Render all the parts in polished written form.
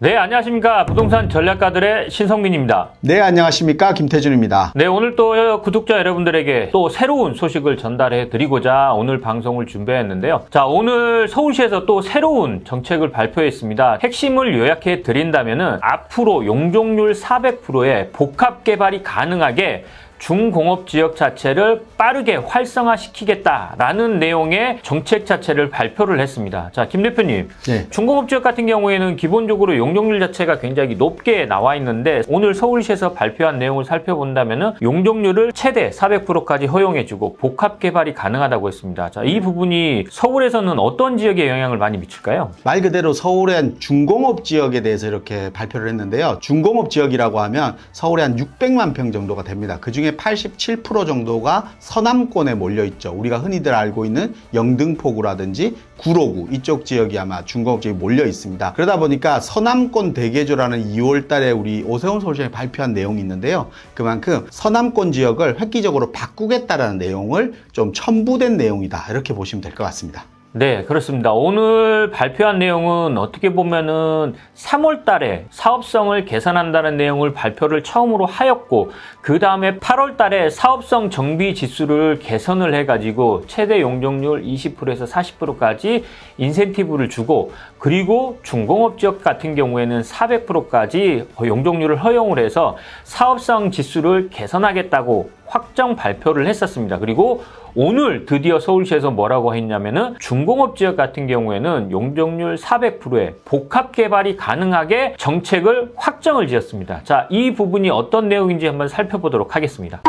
네, 안녕하십니까. 부동산 전략가들의 신성민입니다. 네, 안녕하십니까. 김태준입니다. 네, 오늘 또 구독자 여러분들에게 또 새로운 소식을 전달해 드리고자 오늘 방송을 준비했는데요. 자, 오늘 서울시에서 또 새로운 정책을 발표했습니다. 핵심을 요약해 드린다면은 앞으로 용적률 400%의 복합 개발이 가능하게 중공업 지역 자체를 빠르게 활성화시키겠다라는 내용의 정책 자체를 발표를 했습니다. 자, 김 대표님. 네. 중공업 지역 같은 경우에는 기본적으로 용적률 자체가 굉장히 높게 나와 있는데 오늘 서울시에서 발표한 내용을 살펴본다면은 용적률을 최대 400%까지 허용해주고 복합 개발이 가능하다고 했습니다. 자, 이 부분이 서울에서는 어떤 지역에 영향을 많이 미칠까요? 말 그대로 서울의 한 중공업 지역에 대해서 이렇게 발표를 했는데요. 중공업 지역이라고 하면 서울에 한 600만 평 정도가 됩니다. 그중에 87% 정도가 서남권에 몰려있죠. 우리가 흔히들 알고 있는 영등포구라든지 구로구 이쪽 지역이 아마 중공업 지역이 몰려 있습니다. 그러다 보니까 서남권 대개조라는 2월 달에 우리 오세훈 서울시장이 발표한 내용이 있는데요. 그만큼 서남권 지역을 획기적으로 바꾸겠다라는 내용을 좀 첨부된 내용이다. 이렇게 보시면 될 것 같습니다. 네, 그렇습니다. 오늘 발표한 내용은 어떻게 보면은 3월 달에 사업성을 개선한다는 내용을 발표를 처음으로 하였고, 그 다음에 8월 달에 사업성 정비 지수를 개선을 해가지고 최대 용적률 20%에서 40%까지 인센티브를 주고, 그리고 중공업 지역 같은 경우에는 400%까지 용적률을 허용을 해서 사업성 지수를 개선하겠다고 확정 발표를 했었습니다. 그리고 오늘 드디어 서울시에서 뭐라고 했냐면은 중공업 지역 같은 경우에는 용적률 400%의 복합 개발이 가능하게 정책을 확정을 지었습니다. 자, 이 부분이 어떤 내용인지 한번 살펴보도록 하겠습니다.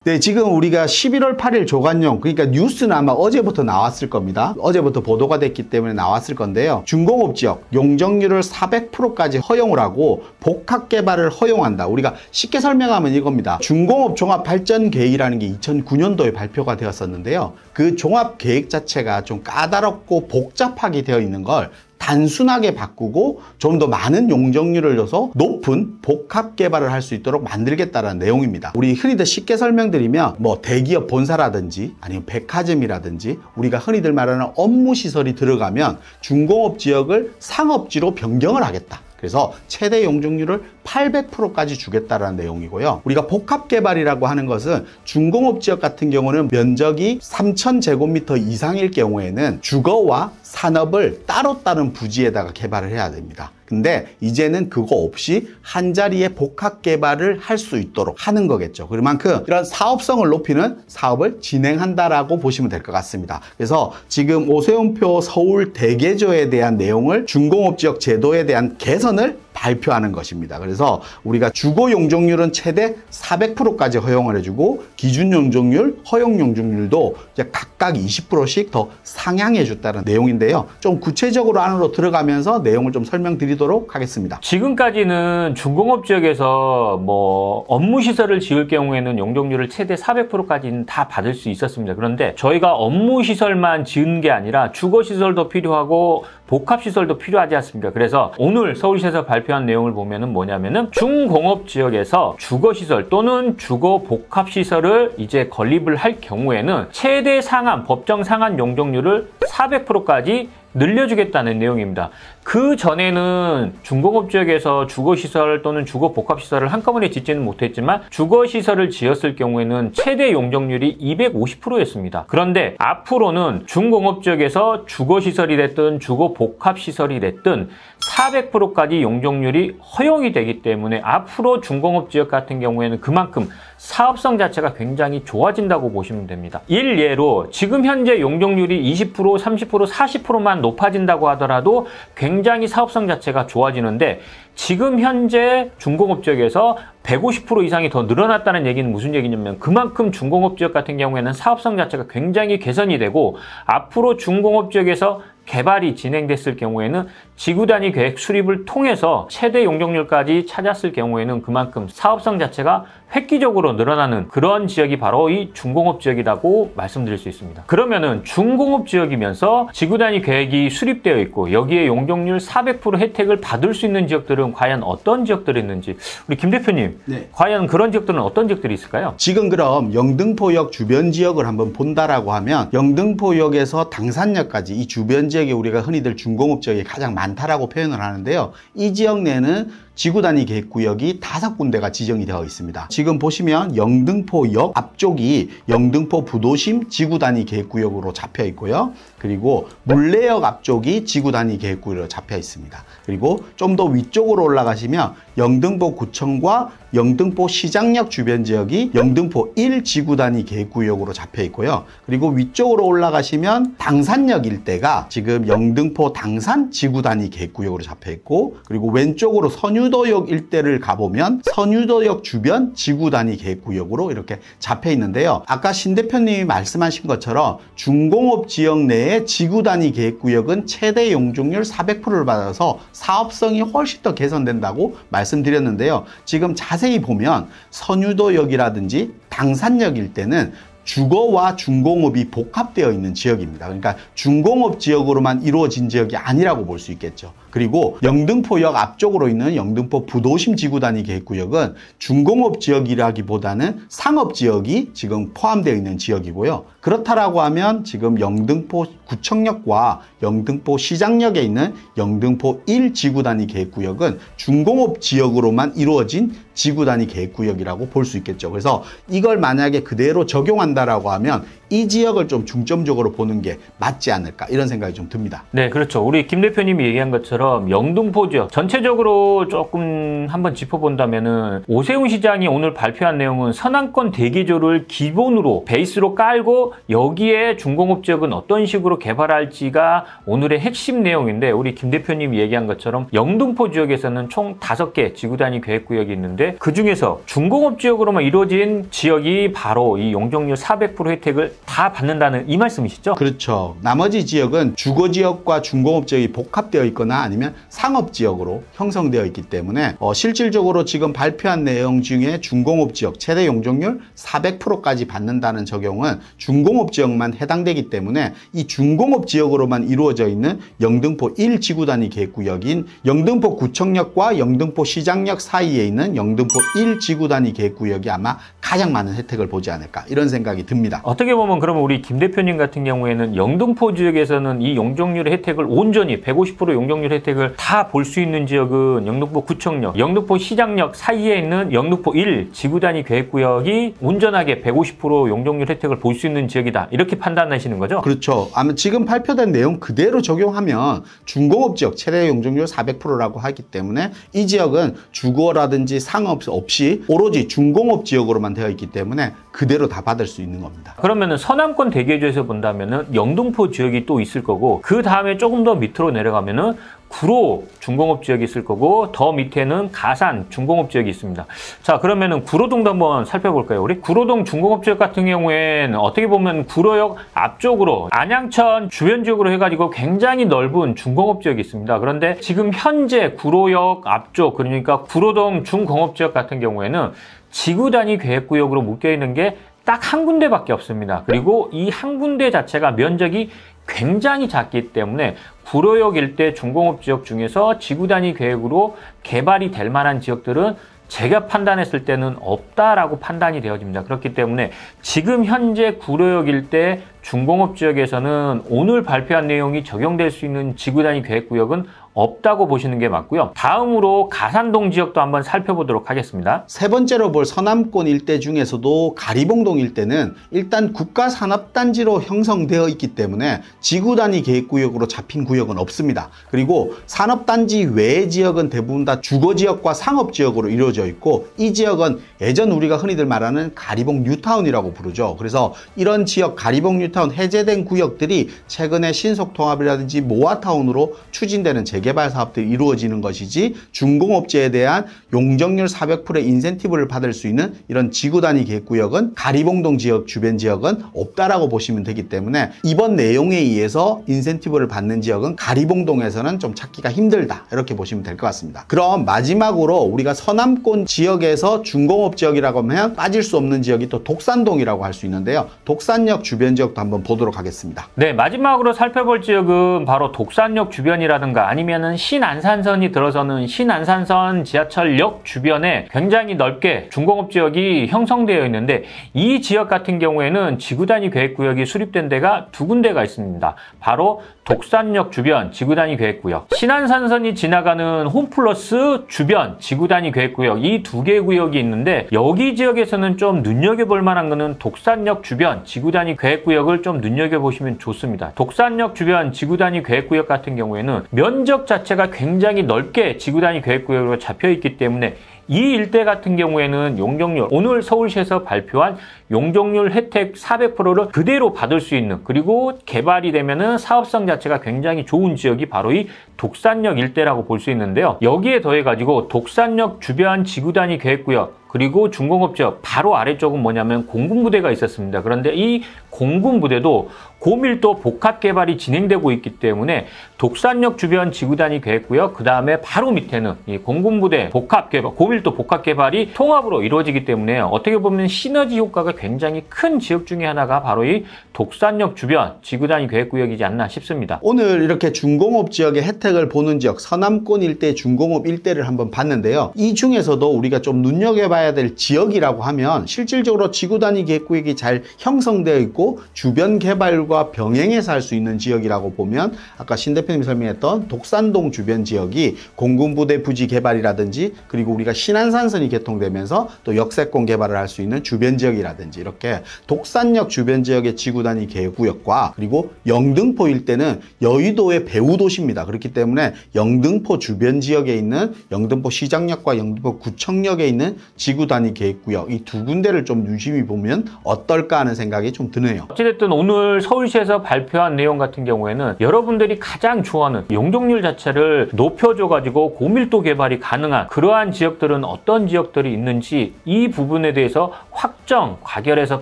네, 지금 우리가 11월 8일 조간용, 그러니까 뉴스는 아마 어제부터 나왔을 겁니다. 어제부터 보도가 됐기 때문에 나왔을 건데요. 중공업 지역 용적률을 400%까지 허용을 하고 복합 개발을 허용한다. 우리가 쉽게 설명하면 이겁니다. 중공업 종합발전계획이라는 게 2009년도에 발표가 되었었는데요. 그 종합계획 자체가 좀 까다롭고 복잡하게 되어 있는 걸 단순하게 바꾸고 좀 더 많은 용적률을 줘서 높은 복합 개발을 할 수 있도록 만들겠다는 내용입니다. 우리 흔히들 쉽게 설명드리면 뭐 대기업 본사라든지 아니면 백화점이라든지 우리가 흔히들 말하는 업무시설이 들어가면 중공업 지역을 상업지로 변경을 하겠다. 그래서 최대 용적률을 800%까지 주겠다라는 내용이고요. 우리가 복합개발이라고 하는 것은 중공업 지역 같은 경우는 면적이 3000제곱미터 이상일 경우에는 주거와 산업을 따로 다른 부지에다가 개발을 해야 됩니다. 근데 이제는 그거 없이 한자리에 복합 개발을 할 수 있도록 하는 거겠죠. 그만큼 이런 사업성을 높이는 사업을 진행한다라고 보시면 될 것 같습니다. 그래서 지금 오세훈표 서울 대개조에 대한 내용을 중공업지역 제도에 대한 개선을 발표하는 것입니다. 그래서 우리가 주거 용적률은 최대 400%까지 허용을 해주고 기준 용적률, 허용 용적률도 이제 각각 20%씩 더 상향해 줬다는 내용인데요. 좀 구체적으로 안으로 들어가면서 내용을 좀 설명드리도록 하겠습니다. 지금까지는 중공업 지역에서 뭐 업무시설을 지을 경우에는 용적률을 최대 400%까지는 다 받을 수 있었습니다. 그런데 저희가 업무시설만 지은 게 아니라 주거시설도 필요하고 복합시설도 필요하지 않습니까? 그래서 오늘 서울시에서 발표한 내용을 보면은 뭐냐면은 중공업 지역에서 주거시설 또는 주거 복합시설을 이제 건립을 할 경우에는 최대 상한, 법정 상한 용적률을 400%까지 늘려주겠다는 내용입니다. 그 전에는 중공업 지역에서 주거시설 또는 주거복합시설을 한꺼번에 짓지는 못했지만 주거시설을 지었을 경우에는 최대 용적률이 250%였습니다. 그런데 앞으로는 중공업 지역에서 주거시설이 됐든 주거복합시설이 됐든 400%까지 용적률이 허용이 되기 때문에 앞으로 중공업 지역 같은 경우에는 그만큼 사업성 자체가 굉장히 좋아진다고 보시면 됩니다. 일례로 지금 현재 용적률이 20%, 30%, 40%만 높아진다고 하더라도 굉장히 사업성 자체가 좋아지는데 지금 현재 중공업 지역에서 150% 이상이 더 늘어났다는 얘기는 무슨 얘기냐면 그만큼 중공업 지역 같은 경우에는 사업성 자체가 굉장히 개선이 되고 앞으로 중공업 지역에서 개발이 진행됐을 경우에는 지구단위 계획 수립을 통해서 최대 용적률까지 찾았을 경우에는 그만큼 사업성 자체가 획기적으로 늘어나는 그런 지역이 바로 이 중공업 지역이라고 말씀드릴 수 있습니다. 그러면은 중공업 지역이면서 지구 단위 계획이 수립되어 있고 여기에 용적률 400% 혜택을 받을 수 있는 지역들은 과연 어떤 지역들이 있는지 우리 김 대표님, 네. 과연 그런 지역들은 어떤 지역들이 있을까요? 지금 그럼 영등포역 주변 지역을 한번 본다라고 하면 영등포역에서 당산역까지 이 주변 지역이 우리가 흔히들 중공업 지역이 가장 많다라고 표현을 하는데요. 이 지역 내는 지구 단위 계획구역이 5군데가 지정이 되어 있습니다. 지금 보시면 영등포역 앞쪽이 영등포 부도심 지구 단위 계획구역으로 잡혀 있고요. 그리고 물레역 앞쪽이 지구 단위 계획구역으로 잡혀 있습니다. 그리고 좀 더 위쪽으로 올라가시면 영등포 구청과 영등포 시장역 주변 지역이 영등포 1 지구 단위 계획구역으로 잡혀 있고요. 그리고 위쪽으로 올라가시면 당산역 일대가 지금 영등포 당산 지구 단위 계획구역으로 잡혀 있고, 그리고 왼쪽으로 선유도역 일대를 가보면 선유도역 주변 지구 단위 계획구역으로 이렇게 잡혀 있는데요. 아까 신 대표님이 말씀하신 것처럼 중공업 지역 내의 지구 단위 계획구역은 최대 용적률 400%를 받아서 사업성이 훨씬 더 개선된다고 말씀드렸는데요. 지금 자세히 보면 선유도역이라든지 당산역 일대는 주거와 중공업이 복합되어 있는 지역입니다. 그러니까 중공업 지역으로만 이루어진 지역이 아니라고 볼 수 있겠죠. 그리고 영등포역 앞쪽으로 있는 영등포 부도심 지구 단위 계획구역은 중공업 지역이라기보다는 상업 지역이 지금 포함되어 있는 지역이고요. 그렇다라고 하면 지금 영등포 구청역과 영등포 시장역에 있는 영등포 1 지구 단위 계획구역은 중공업 지역으로만 이루어진 지구 단위 계획구역이라고 볼 수 있겠죠. 그래서 이걸 만약에 그대로 적용한다라고 하면 이 지역을 좀 중점적으로 보는 게 맞지 않을까, 이런 생각이 좀 듭니다. 네, 그렇죠. 우리 김 대표님이 얘기한 것처럼 영등포 지역 전체적으로 조금 한번 짚어본다면은 오세훈 시장이 오늘 발표한 내용은 선안권 대기조를 기본으로 베이스로 깔고 여기에 중공업 지역은 어떤 식으로 개발할지가 오늘의 핵심 내용인데, 우리 김 대표님이 얘기한 것처럼 영등포 지역에서는 총 5개 지구 단위 계획구역이 있는데 그 중에서 중공업 지역으로만 이루어진 지역이 바로 이 용적률 400% 혜택을 다 받는다는 이 말씀이시죠? 그렇죠. 나머지 지역은 주거지역과 중공업지역이 복합되어 있거나 아니면 상업지역으로 형성되어 있기 때문에 실질적으로 지금 발표한 내용 중에 중공업지역 최대 용적률 400%까지 받는다는 적용은 중공업지역만 해당되기 때문에 이 중공업지역으로만 이루어져 있는 영등포 1 지구 단위 계획구역인 영등포 구청역과 영등포 시장역 사이에 있는 영등포 1 지구 단위 계획구역이 아마 가장 많은 혜택을 보지 않을까, 이런 생각이 듭니다. 어떻게 보면 그러면 우리 김 대표님 같은 경우에는 영등포 지역에서는 이 용적률의 혜택을 온전히 150% 용적률 혜택을 다 볼 수 있는 지역은 영등포 구청역, 영등포 시장역 사이에 있는 영등포 1 지구 단위 계획구역이 온전하게 150% 용적률 혜택을 볼 수 있는 지역이다, 이렇게 판단하시는 거죠? 그렇죠. 아마 지금 발표된 내용 그대로 적용하면 중공업 지역 최대 용적률 400%라고 하기 때문에 이 지역은 주거라든지 상업 없이 오로지 중공업 지역으로만 되어 있기 때문에 그대로 다 받을 수 있는 겁니다. 그러면은 서남권 대기조에서 본다면은 영등포 지역이 또 있을 거고, 그 다음에 조금 더 밑으로 내려가면은 구로 중공업 지역이 있을 거고, 더 밑에는 가산 중공업 지역이 있습니다. 자, 그러면은 구로동도 한번 살펴볼까요? 우리 구로동 중공업 지역 같은 경우에는 어떻게 보면 구로역 앞쪽으로 안양천 주변 지역으로 해가지고 굉장히 넓은 중공업 지역이 있습니다. 그런데 지금 현재 구로역 앞쪽, 그러니까 구로동 중공업 지역 같은 경우에는 지구 단위 계획구역으로 묶여 있는 게 딱 한 군데밖에 없습니다. 그리고 이 한 군데 자체가 면적이 굉장히 작기 때문에 구로역 일대 중공업 지역 중에서 지구 단위 계획으로 개발이 될 만한 지역들은 제가 판단했을 때는 없다라고 판단이 되어집니다. 그렇기 때문에 지금 현재 구로역 일대 중공업 지역에서는 오늘 발표한 내용이 적용될 수 있는 지구 단위 계획구역은 없다고 보시는 게 맞고요. 다음으로 가산동 지역도 한번 살펴보도록 하겠습니다. 세 번째로 볼 서남권 일대 중에서도 가리봉동 일대는 일단 국가산업단지로 형성되어 있기 때문에 지구 단위 계획구역으로 잡힌 구역은 없습니다. 그리고 산업단지 외의 지역은 대부분 다 주거지역과 상업지역으로 이루어져 있고, 이 지역은 예전 우리가 흔히들 말하는 가리봉 뉴타운이라고 부르죠. 그래서 이런 지역 가리봉 뉴타운 해제된 구역들이 최근에 신속통합이라든지 모아타운으로 추진되는 재개 재개발 사업들이 이루어지는 것이지 준공업지에 대한 용적률 400%의 인센티브를 받을 수 있는 이런 지구 단위 계획구역은 가리봉동 지역 주변 지역은 없다라고 보시면 되기 때문에 이번 내용에 의해서 인센티브를 받는 지역은 가리봉동에서는 좀 찾기가 힘들다 이렇게 보시면 될 것 같습니다. 그럼 마지막으로 우리가 서남권 지역에서 준공업 지역이라고 하면 빠질 수 없는 지역이 또 독산동이라고 할 수 있는데요. 독산역 주변 지역도 한번 보도록 하겠습니다. 네, 마지막으로 살펴볼 지역은 바로 독산역 주변이라든가 아니면은 신안산선이 들어서는 신안산선 지하철역 주변에 굉장히 넓게 준공업 지역이 형성되어 있는데 이 지역 같은 경우에는 지구단위 계획구역이 수립된 데가 두 군데가 있습니다. 바로 독산역 주변 지구단위 계획구역, 신안산선이 지나가는 홈플러스 주변 지구단위 계획구역 이 두 개 구역이 있는데 여기 지역에서는 좀 눈여겨볼 만한 거는 독산역 주변 지구단위 계획구역을 좀 눈여겨보시면 좋습니다. 독산역 주변 지구단위 계획구역 같은 경우에는 면적 자체가 굉장히 넓게 지구단위 계획구역으로 잡혀있기 때문에 이 일대 같은 경우에는 용적률, 오늘 서울시에서 발표한 용적률 혜택 400%를 그대로 받을 수 있는, 그리고 개발이 되면은 사업성 자체가 굉장히 좋은 지역이 바로 이 독산역 일대라고 볼 수 있는데요. 여기에 더해가지고 독산역 주변 지구단위 계획구역 그리고 준공업 지역 바로 아래쪽은 뭐냐면 공군부대가 있었습니다. 그런데 이 공군부대도 고밀도 복합 개발이 진행되고 있기 때문에 독산역 주변 지구단위 계획구역 그 다음에 바로 밑에는 이 공군부대 복합 개발, 고밀도 복합 개발이 통합으로 이루어지기 때문에 어떻게 보면 시너지 효과가 굉장히 큰 지역 중에 하나가 바로 이 독산역 주변 지구단위 계획구역이지 않나 싶습니다. 오늘 이렇게 준공업 지역의 혜택을 보는 지역, 서남권 일대 준공업 일대를 한번 봤는데요. 이 중에서도 우리가 좀 눈여겨봐야 될 지역이라고 하면 실질적으로 지구단위 계획구역이 잘 형성되어 있고 주변 개발과 병행해서 할 수 있는 지역이라고 보면 아까 신 대표님이 설명했던 독산동 주변 지역이 공군부대 부지 개발이라든지 그리고 우리가 신안산선이 개통되면서 또 역세권 개발을 할 수 있는 주변 지역이라든지 이렇게 독산역 주변 지역의 지구단위 계획구역과 그리고 영등포 일대는 여의도의 배후 도시입니다. 그렇기 때문에 영등포 주변 지역에 있는 영등포 시장역과 영등포 구청역에 있는 지구단위 계획구역 이 두 군데를 좀 유심히 보면 어떨까 하는 생각이 좀 드네요. 어찌됐든 오늘 서울시에서 발표한 내용 같은 경우에는 여러분들이 가장 좋아하는 용적률 자체를 높여줘가지고 고밀도 개발이 가능한 그러한 지역들은 어떤 지역들이 있는지 이 부분에 대해서 확정, 과결해서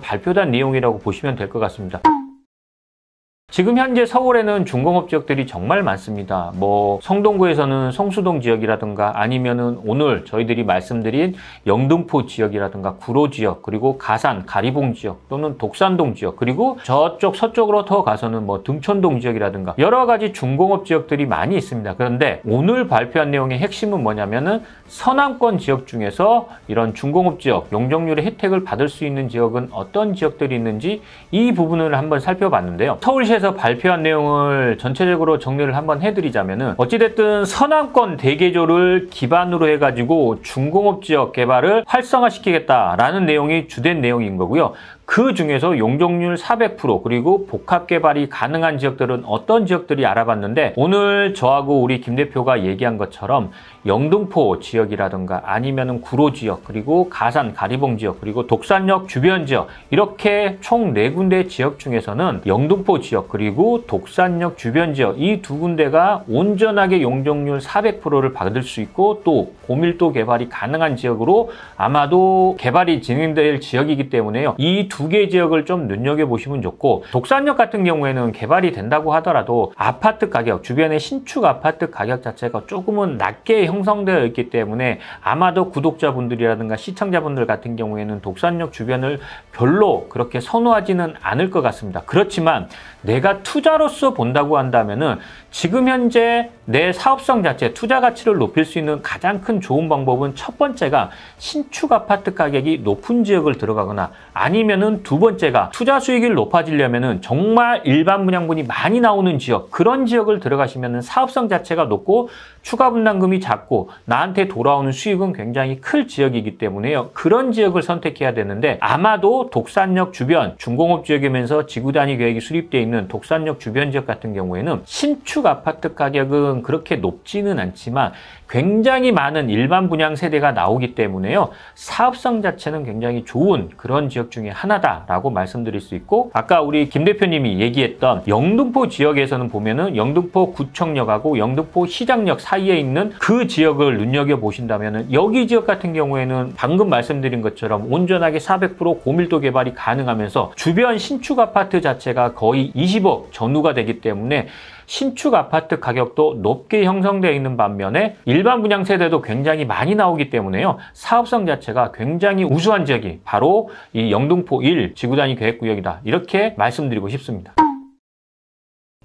발표된 내용이라고 보시면 될 것 같습니다. 지금 현재 서울에는 준공업 지역들이 정말 많습니다. 뭐 성동구에서는 성수동 지역이라든가 아니면은 오늘 저희들이 말씀드린 영등포 지역이라든가 구로 지역 그리고 가산, 가리봉 지역 또는 독산동 지역 그리고 저쪽 서쪽으로 더 가서는 뭐 등촌동 지역이라든가 여러 가지 준공업 지역들이 많이 있습니다. 그런데 오늘 발표한 내용의 핵심은 뭐냐면은 서남권 지역 중에서 이런 준공업 지역 용적률의 혜택을 받을 수 있는 지역은 어떤 지역들이 있는지 이 부분을 한번 살펴봤는데요. 서울시에서 발표한 내용을 전체적으로 정리를 한번 해드리자면은 어찌됐든 서남권 대개조를 기반으로 해가지고 준공업 지역 개발을 활성화시키겠다라는 내용이 주된 내용인 거고요. 그 중에서 용적률 400% 그리고 복합 개발이 가능한 지역들은 어떤 지역들이 알아봤는데 오늘 저하고 우리 김 대표가 얘기한 것처럼 영등포 지역이라든가 아니면은 구로 지역 그리고 가산, 가리봉 지역 그리고 독산역 주변 지역 이렇게 총 4군데 지역 중에서는 영등포 지역 그리고 독산역 주변 지역 이 두 군데가 온전하게 용적률 400%를 받을 수 있고 또 고밀도 개발이 가능한 지역으로 아마도 개발이 진행될 지역이기 때문에요. 이 두 개 지역을 좀 눈여겨보시면 좋고 독산역 같은 경우에는 개발이 된다고 하더라도 아파트 가격, 주변의 신축 아파트 가격 자체가 조금은 낮게 형성되어 있기 때문에 아마도 구독자분들이라든가 시청자분들 같은 경우에는 독산역 주변을 별로 그렇게 선호하지는 않을 것 같습니다. 그렇지만 내가 투자로서 본다고 한다면은 지금 현재 내 사업성 자체, 투자 가치를 높일 수 있는 가장 큰 좋은 방법은 첫 번째가 신축 아파트 가격이 높은 지역을 들어가거나 아니면은 두 번째가 투자 수익이 높아지려면은 정말 일반 분양분이 많이 나오는 지역, 그런 지역을 들어가시면은 사업성 자체가 높고 추가 분담금이 작고 나한테 돌아오는 수익은 굉장히 클 지역이기 때문에요. 그런 지역을 선택해야 되는데 아마도 독산역 주변, 중공업 지역이면서 지구 단위 계획이 수립되어 있는 독산역 주변 지역 같은 경우에는 신축 아파트 가격은 그렇게 높지는 않지만 굉장히 많은 일반 분양 세대가 나오기 때문에요. 사업성 자체는 굉장히 좋은 그런 지역 중에 하나다라고 말씀드릴 수 있고, 아까 우리 김 대표님이 얘기했던 영등포 지역에서는 보면은 영등포 구청역하고 영등포 시장역 사이에 있는 그 지역을 눈여겨보신다면은 여기 지역 같은 경우에는 방금 말씀드린 것처럼 온전하게 400% 고밀도 개발이 가능하면서 주변 신축 아파트 자체가 거의 20억 전후가 되기 때문에 신축 아파트 가격도 높게 형성되어 있는 반면에 일반 분양 세대도 굉장히 많이 나오기 때문에요. 사업성 자체가 굉장히 우수한 지역이 바로 이 영등포 1 지구단위 계획구역이다. 이렇게 말씀드리고 싶습니다.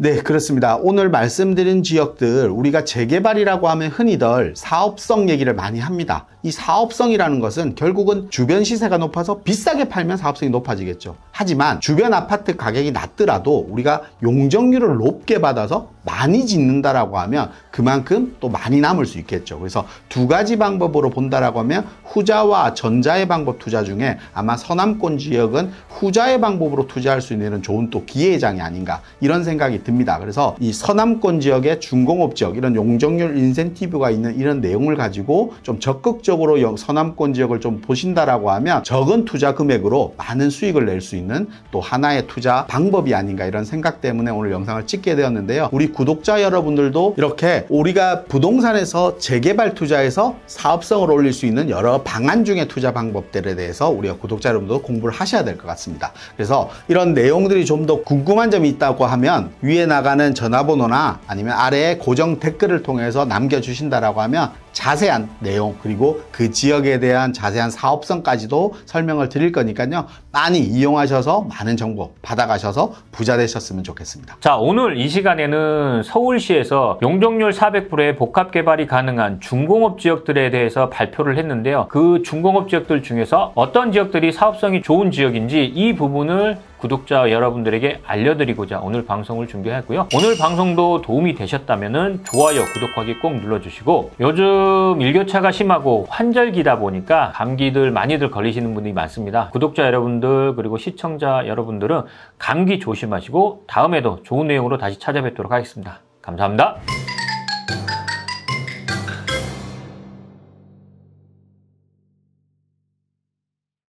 네, 그렇습니다. 오늘 말씀드린 지역들 우리가 재개발이라고 하면 흔히들 사업성 얘기를 많이 합니다. 이 사업성이라는 것은 결국은 주변 시세가 높아서 비싸게 팔면 사업성이 높아지겠죠. 하지만 주변 아파트 가격이 낮더라도 우리가 용적률을 높게 받아서 많이 짓는다라고 하면 그만큼 또 많이 남을 수 있겠죠. 그래서 두 가지 방법으로 본다라고 하면 후자와 전자의 방법 투자 중에 아마 서남권 지역은 후자의 방법으로 투자할 수 있는 좋은 또 기회장이 아닌가 이런 생각이 듭니다. 그래서 이 서남권 지역의 중공업 지역 이런 용적률 인센티브가 있는 이런 내용을 가지고 좀 적극적으로 서남권 지역을 좀 보신다라고 하면 적은 투자 금액으로 많은 수익을 낼 수 있는 또 하나의 투자 방법이 아닌가 이런 생각 때문에 오늘 영상을 찍게 되었는데요. 우리 구독자 여러분들도 이렇게 우리가 부동산에서 재개발 투자해서 사업성을 올릴 수 있는 여러 방안 중에 투자 방법들에 대해서 우리가 구독자 여러분도 공부를 하셔야 될 것 같습니다. 그래서 이런 내용들이 좀 더 궁금한 점이 있다고 하면 위에 나가는 전화번호나 아니면 아래에 고정 댓글을 통해서 남겨주신다라고 하면 자세한 내용 그리고 그 지역에 대한 자세한 사업성까지도 설명을 드릴 거니까요. 많이 이용하셔서 많은 정보 받아가셔서 부자 되셨으면 좋겠습니다. 자, 오늘 이 시간에는 서울시에서 용적률 400%의 복합 개발이 가능한 중공업 지역들에 대해서 발표를 했는데요. 그 중공업 지역들 중에서 어떤 지역들이 사업성이 좋은 지역인지 이 부분을 구독자 여러분들에게 알려드리고자 오늘 방송을 준비했고요. 오늘 방송도 도움이 되셨다면 좋아요, 구독하기 꼭 눌러주시고, 요즘 일교차가 심하고 환절기다 보니까 감기들 많이들 걸리시는 분들이 많습니다. 구독자 여러분들 그리고 시청자 여러분들은 감기 조심하시고 다음에도 좋은 내용으로 다시 찾아뵙도록 하겠습니다. 감사합니다.